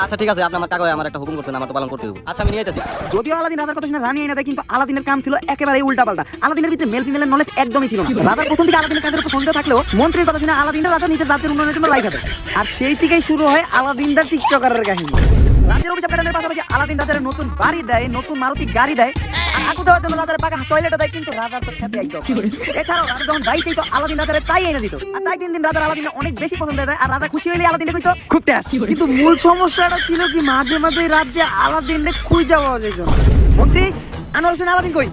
আচ্ছা ঠিক আছে, আপনি আমার কাগজে আমার একটা হুকুম করছেন, আমার তো পালন করতে হবে। আচ্ছা আমি নিয়ে যাচ্ছি। যদিও আলাদিন রাজার কথা শুনে রানী আইনা দেয়, কিন্তু আলাদিনের কাম ছিল একেবারে উল্টা পাল্টা। আলাদিনের ভিতরে মেল ফিমেলের নলেজ একদমই ছিল না। রাজার প্রথম দিকে আলাদিনের কাজের উপর সন্দেহ থাকলেও মন্ত্রীর কথা শুনে আলাদিন রাজা নিজের রাজ্যের উন্নয়নের জন্য রাইখা দেয়। আর সেই থেকেই শুরু হয় আলাদিনদার টিকটকারের কাহিনী। রাজ্যের অভিশাপ কাটানোর পাশাপাশি আলাদিন রাজার নতুন বাড়ি দেয়, নতুন মারুতি গাড়ি দেয়, আর আকু দেওয়ার জন্য রাজার পাকা টয়লেটও দেয়, কিন্তু রাজার তো সাথে একদম। এছাড়াও রাজা যখন যাই চাইতো আলাদিন রাজারে তাই এনে দিত, আর তাই দিন দিন রাজার আলাদিনে অনেক বেশি পছন্দ হয়ে যায়, আর রাজা খুশি হইলে আলাদিনে কইতো খুব টেস্ট। কিন্তু মূল সমস্যাটা ছিল কি, মাঝে মাঝে রাজ্যে আলাদিনে খুঁজে পাওয়া যেত না। মন্ত্রী আনোয়ার হোসেন আলাদিন কই?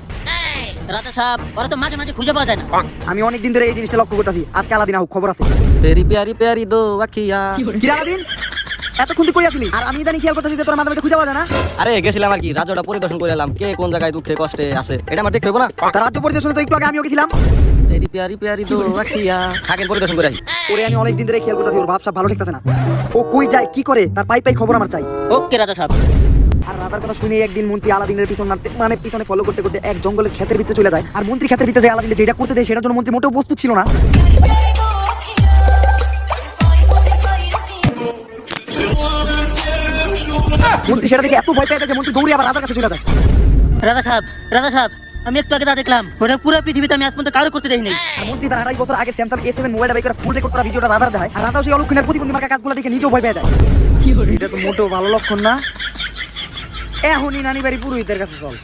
রাজা সাহেব, ওরা তো মাঝে মাঝে খুঁজে পাওয়া যায় না। আমি অনেকদিন ধরে এই জিনিসটা লক্ষ্য করতেছি, আজকে আলাদিন আহুক খবর আছে। তেরি প্যারি প্যারি দো আখিয়া। কি রে আলাদিন, এতক্ষণ তুই কই আছিলি? আর আমি ইদানিং খেয়াল করতেছি যে তোর মাঝে মাঝে খুঁজে পাওয়া যায় না। আরে গেছিলাম আর কি, রাজ্যটা পরিদর্শন করে এলাম, কে কোন জায়গায় দুঃখে কষ্টে আছে এটা আমার দেখতে হইব না। তার রাজ্য পরিদর্শনে তো একটু আগে আমিও গেছিলাম। তেরি প্যারি প্যারি দো আখিয়া, থাকেন পরিদর্শন করে আসি। ওরে আমি অনেকদিন ধরে খেয়াল করতেছি, ওর ভাবসাব ভালো ঠিকঠাক না। ও কই যায় কি করে তার পাই খবর আমার চাই। ওকে রাজা সাহেব। আর রাজার কথা শুনে একদিন মন্ত্রী আলাদিনের পিছন মারতে পিছনে ফলো করতে করতে এক জঙ্গলের ক্ষেতের ভিতরে চলে যায়। আর মন্ত্রী ক্ষেতের ভিতরে যায় আলাদিনের যেটা করতে দেয় সেটার জন্য মন্ত্রী মোটেও প্রস্তুত ছিল না। মন্ত্রী সেটা দেখে এত ভয় পেয়ে যায় যে মন্ত্রী দৌড়ে আবার রাজার কাছে চলে যায়। রাজা সাহেব, রাজা সাহেব, আমি একটু আগে তা দেখলাম, ওরা পুরো পৃথিবীতে আমি আজ পর্যন্ত কারো করতে দেখিনি। আর মন্ত্রী তার 28 বছর আগে স্যামসাং A7 মোবাইলটা বের করে ফুল রেকর্ড করা ভিডিওটা রাজার দেয়। আর রাজাও সেই অলক্ষণের প্রতিবন্ধী মার্কা কাজগুলো দেখে নিজেও ভয় পেয়ে যায়। এটা তো মোটেও ভালো লক্ষণ না। এখনই নানি বাড়ি পুরোহিতের কাছে চল।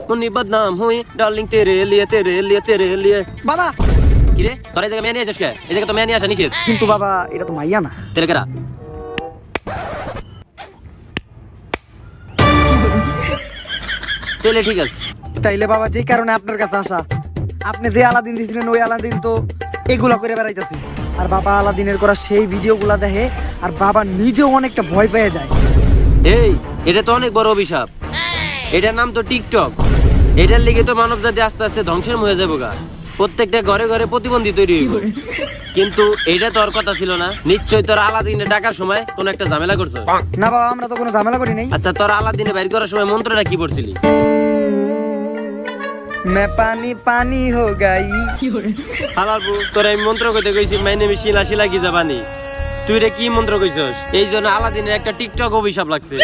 मुन्नी बदनाम हुई डार्लिंग तेरे लिए तेरे लिए तेरे लिए। বাবা কি রে তোর এই জায়গা মেয়ে নিয়ে আসিস কে? এই জায়গা তো মেয়ে নিয়ে আসা নিষেধ। কিন্তু বাবা এটা তো মাইয়া না। তেরে কেরা? তেলে ঠিক আছে। তাইলে বাবা যে কারণে আপনার কাছে আসা, আপনি যে আলাদিন দিয়েছিলেন ওই আলাদিন তো এগুলা করে বেড়াইতেছে। আর বাবা আলাদিনের করা সেই ভিডিওগুলা দেখে আর বাবা নিজেও অনেকটা ভয় পেয়ে যায়। এই এটা তো অনেক বড় অভিশাপ। এটার নাম তো টিকটক। এটার লিগে তো মানব জাতি আস্তে আস্তে ধ্বংসের মুখে যাবো গা। প্রত্যেকটা ঘরে ঘরে প্রতিবন্ধী তৈরি হইব। কিন্তু এটা তোর কথা ছিল না। নিশ্চয়ই তোর আলাদিনে ডাকার সময় কোন একটা ঝামেলা করছো। না বাবা আমরা তো কোনো ঝামেলা করি নাই। আচ্ছা তোর আলাদিনে বাইর করার সময় মন্ত্রটা কি পড়ছিলি? मैं पानी पानी हो गई। হালালবু তোর এই মন্ত্র কইতে কইছি মাই নেম শিলা শিলা কি জাবানি। তুই রে কি মন্ত্র কইছস? এই জন্য আলাদিনের একটা টিকটক অভিশাপ লাগছে।